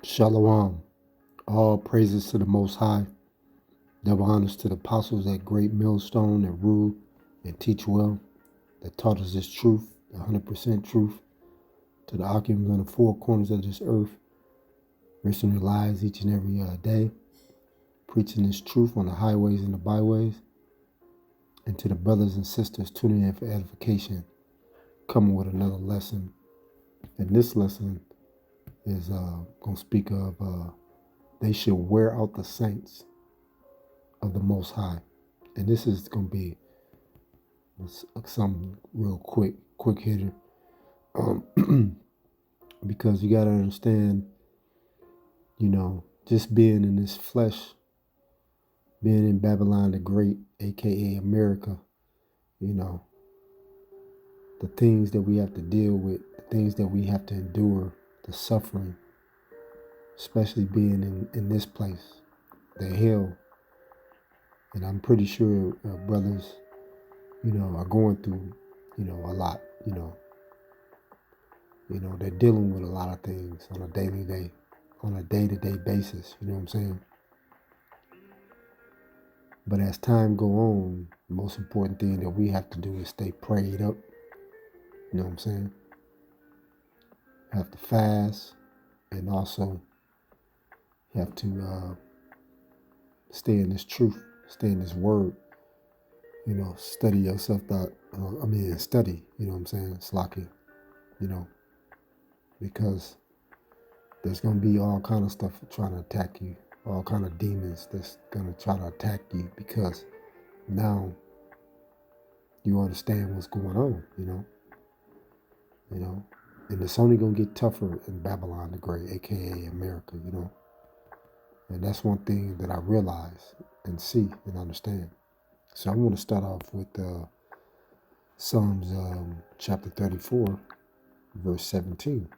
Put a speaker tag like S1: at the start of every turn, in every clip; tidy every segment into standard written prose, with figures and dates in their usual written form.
S1: Shalom. All praises to the Most High. Double honors to the apostles, that great millstone that rule and teach well, that taught us this truth, 100% truth, to the occupants on the four corners of this earth, risking their lives each and every day, preaching this truth on the highways and the byways, and to the brothers and sisters tuning in for edification, coming with another lesson. And this lesson is going to speak of they should wear out the saints of the Most High. And this is going to be some real quick hitter. Because you got to understand, just being in this flesh, being in Babylon the Great, aka America, the things that we have to deal with, the things that we have to endure, the suffering, especially being in this place, the hell. And I'm pretty sure brothers, are going through, a lot, they're dealing with a lot of things on a day-to-day basis, you know what I'm saying? But as time go on, the most important thing that we have to do is stay prayed up, you know what I'm saying? Have to fast, and also have to stay in this truth, stay in this word, study yourself study, you know what I'm saying, Slaki, because there's going to be all kind of stuff trying to attack you, all kind of demons that's going to try to attack you, because now you understand what's going on, and it's only going to get tougher in Babylon the Great, aka America, and that's one thing that I realize and see and understand. So I want to start off with Psalms chapter 34, verse 17.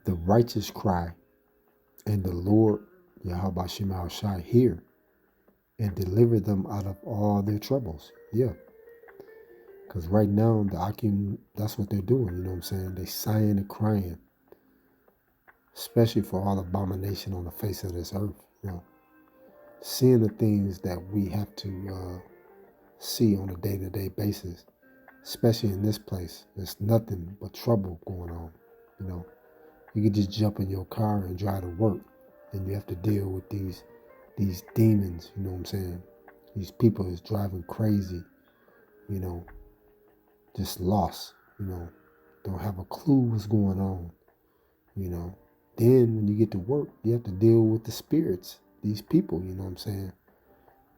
S1: The righteous cry, and the Lord, Yahweh Shema Shai, hear, and deliver them out of all their troubles. Yeah. Because right now, the Akim, that's what they're doing, you know what I'm saying? They sighing and crying, especially for all abomination on the face of this earth, seeing the things that we have to see on a day-to-day basis, especially in this place. There's nothing but trouble going on, You could just jump in your car and drive to work, and you have to deal with these demons, you know what I'm saying? These people is driving crazy, just lost, don't have a clue what's going on, Then when you get to work, you have to deal with the spirits, these people, you know what I'm saying?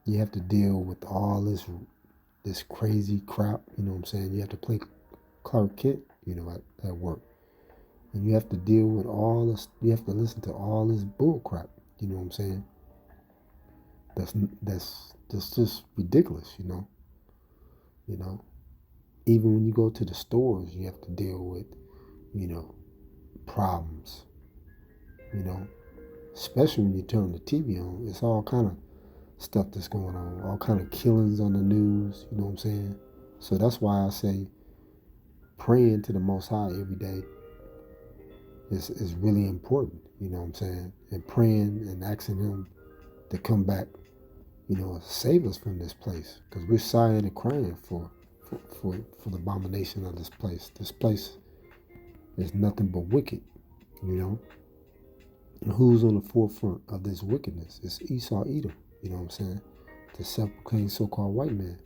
S1: You have to deal with all this crazy crap, you know what I'm saying? You have to play Clark Kent, at work. And you have to deal with all this, you have to listen to all this bull crap, you know what I'm saying? That's just ridiculous, Even when you go to the stores, you have to deal with, problems, Especially when you turn the TV on, it's all kind of stuff that's going on, all kind of killings on the news, you know what I'm saying? So that's why I say praying to the Most High every day is really important, you know what I'm saying? And praying and asking Him to come back, save us from this place, because we're sighing and crying for the abomination of this place. This place is nothing but wicked, And who's on the forefront of this wickedness? It's Esau Edom, you know what I'm saying? The self-proclaimed so-called white man,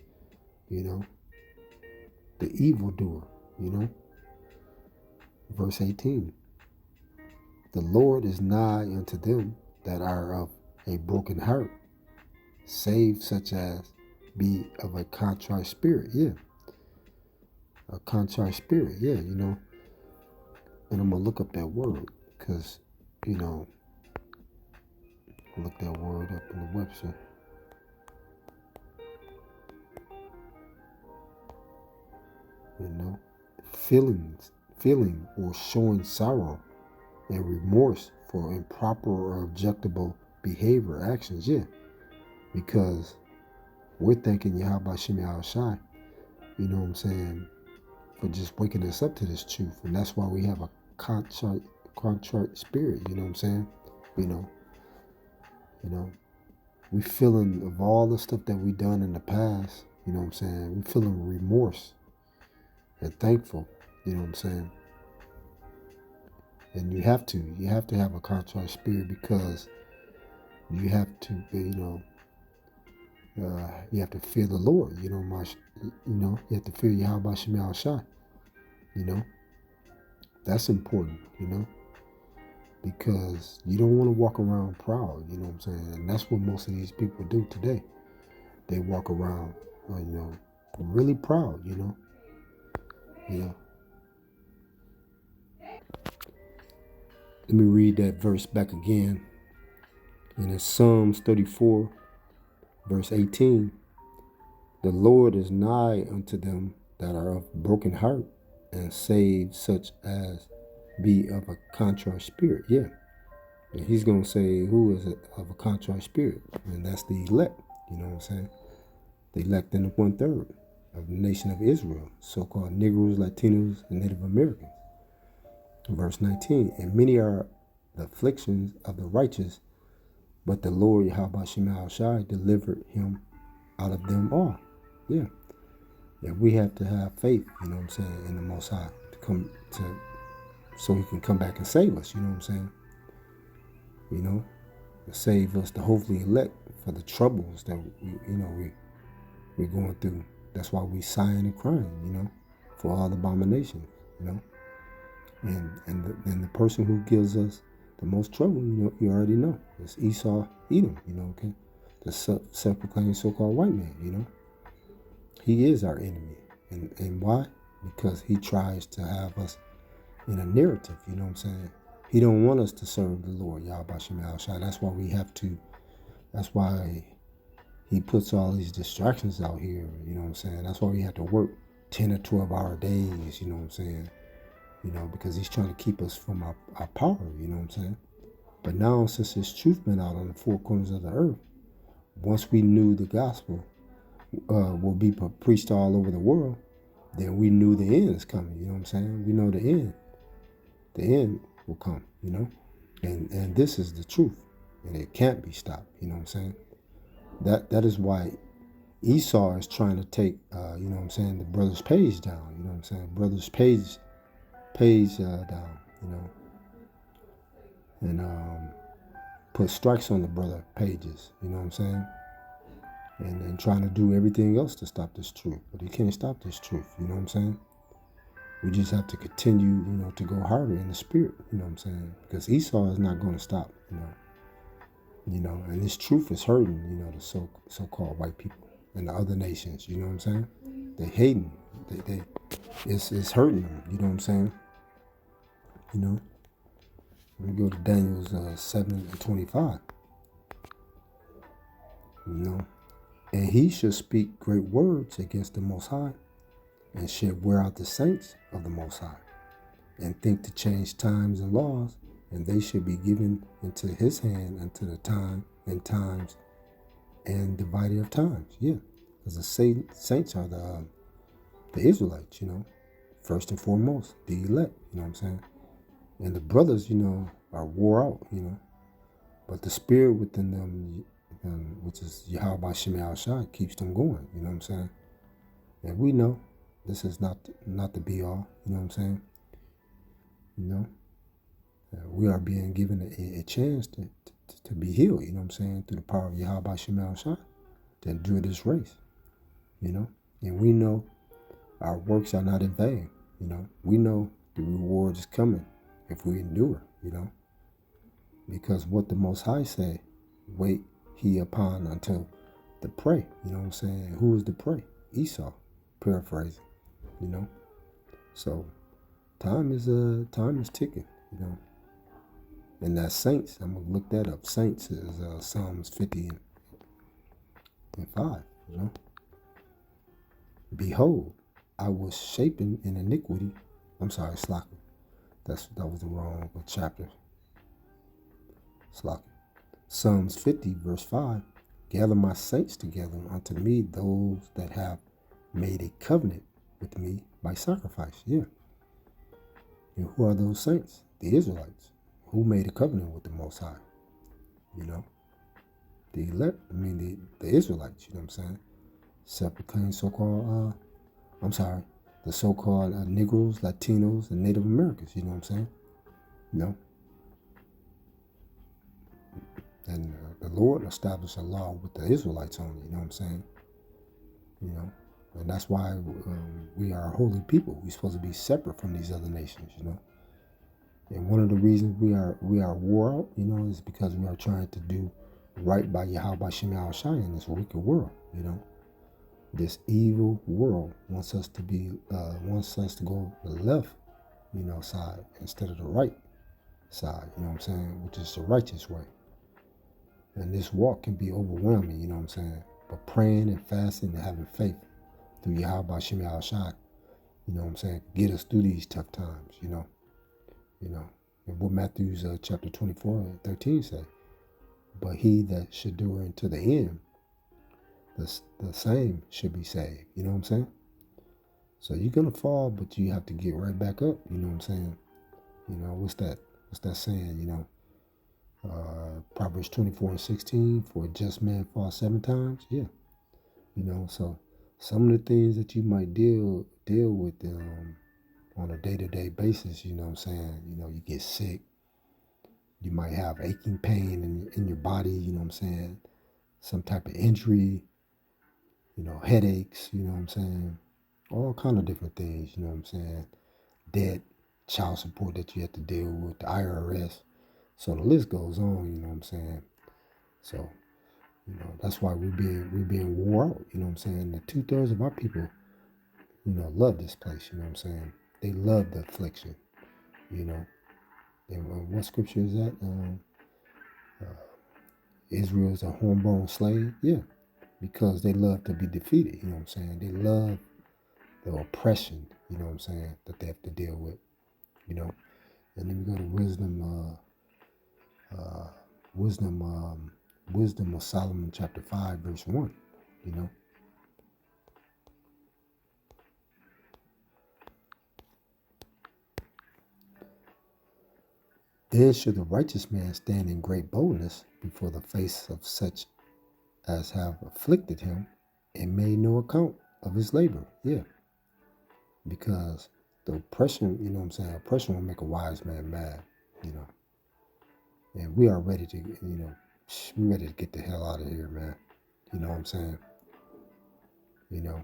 S1: the evildoer, Verse 18. The Lord is nigh unto them that are of a broken heart, save such as be of a contrite spirit. Yeah. A contrite spirit. Yeah, And I'm going to look up that word because, look that word up in the website. Feeling or showing sorrow and remorse for improper or objectable behavior, actions. Yeah. Because we're thinking Yahweh Shem Shai, you know what I'm saying, for just waking us up to this truth. And that's why we have a contrite spirit, you know what I'm saying? You know, you know, we feeling of all the stuff that we done in the past, you know what I'm saying? We feeling remorse and thankful, you know what I'm saying? And you have to have a contrite spirit, because you have to, you have to fear the Lord, you have to fear Yahweh Shemel Shai, you know, that's important, because you don't want to walk around proud, you know what I'm saying? And that's what most of these people do today. They walk around, really proud, Let me read that verse back again. And it's Psalms 34, verse 18. The Lord is nigh unto them that are of broken heart, and save such as be of a contrite spirit. Yeah. And he's going to say, who is of a contrite spirit? And that's the elect, you know what I'm saying? The elect in the 1/3 of the nation of Israel, so-called Negroes, Latinos, and Native Americans. Verse 19, and many are the afflictions of the righteous, but the Lord Yahweh Shemel Shai delivered him out of them all. Yeah. Yeah, we have to have faith, you know what I'm saying, in the Most High so he can come back and save us, you know what I'm saying? To save us, to hopefully elect for the troubles that we're going through. That's why we sighing and crying, for all the abominations, And the person who gives us the most trouble, you already know. It's Esau, Edom, okay? The self-proclaimed so-called white man, He is our enemy. And why? Because he tries to have us in a narrative, you know what I'm saying? He don't want us to serve the Lord, Yahweh Shemel Shai. That's why he puts all these distractions out here, you know what I'm saying? That's why we have to work 10 or 12-hour days, you know what I'm saying? Because he's trying to keep us from our power, you know what I'm saying? But now, since his truth been out on the four corners of the earth, once we knew the gospel will be preached all over the world, then we knew the end is coming, you know what I'm saying? We know the end will come, and this is the truth, and it can't be stopped, you know what I'm saying? That is why Esau is trying to take, the brother's page down, you know what I'm saying? Brother's page down, and put strikes on the brother pages, you know what I'm saying? And trying to do everything else to stop this truth. But he can't stop this truth, you know what I'm saying? We just have to continue, to go harder in the spirit, you know what I'm saying? Because Esau is not going to stop, and this truth is hurting, the so-called white people and the other nations, you know what I'm saying? They hating, it's hurting them, you know what I'm saying? We go to Daniel's 7:25, and he shall speak great words against the Most High, and shall wear out the saints of the Most High, and think to change times and laws, and they shall be given into his hand until the time and times and divided of times. Yeah, because the saints are the Israelites, first and foremost, the elect, you know what I'm saying? And the brothers, are wore out, but the spirit within them, which is Yahweh Shemel Shai, keeps them going, you know what I'm saying? And we know this is not the be all, you know what I'm saying? We are being given a chance to be healed, you know what I'm saying, through the power of Yahweh Shemel Shai, to endure this race, and we know our works are not in vain, we know the reward is coming if we endure, because what the Most High say, wait he upon until the prey, you know what I'm saying? Who is the prey? Esau, paraphrasing, So time is ticking, And that saints, I'm gonna look that up. Saints is Psalms 50 and 5, Behold, I was shapen in iniquity. I'm sorry, Slocky. That was the wrong chapter. Slocky. Psalms 50, verse 5. Gather my saints together unto me, those that have made a covenant with me by sacrifice, yeah. And who are those saints? The Israelites, who made a covenant with the Most High, you know. The elect, the Israelites, you know what I'm saying? Self-proclaimed so-called, the so-called Negroes, Latinos, and Native Americans, you know what I'm saying? You know. And the Lord established a law with the Israelites only, you know what I'm saying? You know. And that's why we are a holy people. We're supposed to be separate from these other nations, you know. And one of the reasons we are wore out, you know, is because we are trying to do right by Yahweh Shem Shai in this wicked world, you know. This evil world wants us to go the left, you know, side instead of the right side, you know what I'm saying, which is the righteous way. And this walk can be overwhelming, you know what I'm saying. But praying and fasting and having faith through Yahweh Shem Shai, you know what I'm saying, get us through these tough times, you know. And what Matthew's chapter 24 and 13 say, but he that should endure unto the end, the same should be saved. You know what I'm saying? So you're going to fall, but you have to get right back up. You know what I'm saying? You know, what's that saying, you know? Proverbs 24:16, for a just man falls 7 times. Yeah. You know, so some of the things that you might deal with on a day-to-day basis, you know what I'm saying? You know, you get sick. You might have aching pain in your body, you know what I'm saying? Some type of injury, you know, headaches, you know what I'm saying? All kind of different things, you know what I'm saying? Debt, child support that you have to deal with, the IRS. So the list goes on, you know what I'm saying? So, you know, that's why we're being wore out, you know what I'm saying? The 2/3 of our people, you know, love this place, you know what I'm saying? They love the affliction, you know. And what scripture is that? Israel is a homeborn slave? Yeah, because they love to be defeated, you know what I'm saying? They love the oppression, you know what I'm saying, that they have to deal with, you know. And then we go to wisdom of Solomon chapter 5, verse 1, you know. Then should the righteous man stand in great boldness before the face of such as have afflicted him and made no account of his labor. Yeah. Because the oppression, you know what I'm saying, oppression will make a wise man mad, you know. And we are ready to, you know, we're ready to get the hell out of here, man. You know what I'm saying? You know,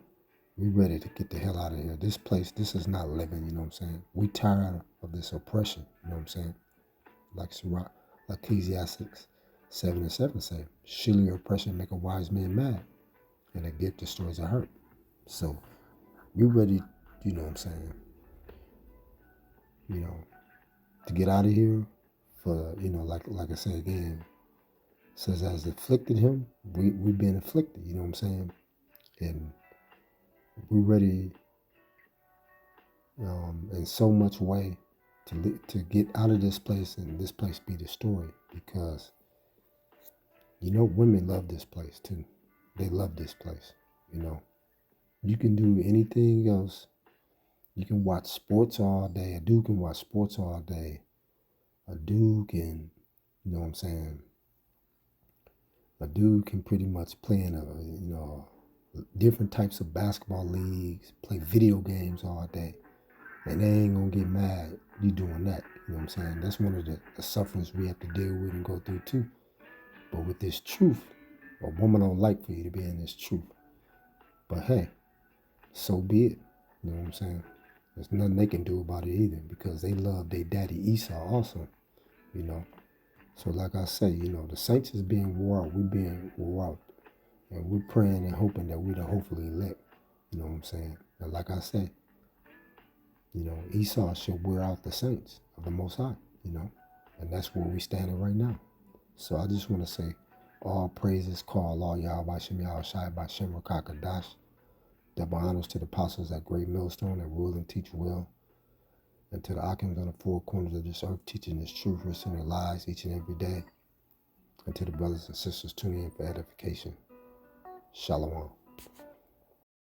S1: we're ready to get the hell out of here. This place, this is not living, you know what I'm saying? We tired of this oppression, you know what I'm saying? Like Ecclesiastes 7:7 say, surely your oppression make a wise man mad, and a gift destroys a heart. So we're ready, you know what I'm saying, you know, to get out of here for, you know, like I say again, says as afflicted him, we've been afflicted, you know what I'm saying? And we're ready in so much way to get out of this place and this place be destroyed, because you know women love this place too. They love this place, you know. You can do anything else. You can watch sports all day. A dude can watch sports all day. A dude can, you know what I'm saying, a dude can pretty much play in different types of basketball leagues, play video games all day, and they ain't gonna get mad you doing that. You know what I'm saying? That's one of the sufferings we have to deal with and go through too. But with this truth, a woman don't like for you to be in this truth. But hey, so be it. You know what I'm saying? There's nothing they can do about it either, because they love their daddy Esau also, you know. So like I say, you know, the saints is being wore out. We're being wore out. And we're praying and hoping that we're the hopefully elect. You know what I'm saying? And like I say, you know, Esau should wear out the saints of the Most High, you know. And that's where we're standing right now. So I just want to say, all praises call all Yahweh Shem Shai by Shem Rakakadash. Double honors to the apostles at Great Millstone that rule and teach well, and to the Akims on the four corners of this earth teaching this truth, risking their lives each and every day, and to the brothers and sisters tuning in for edification. Shalom.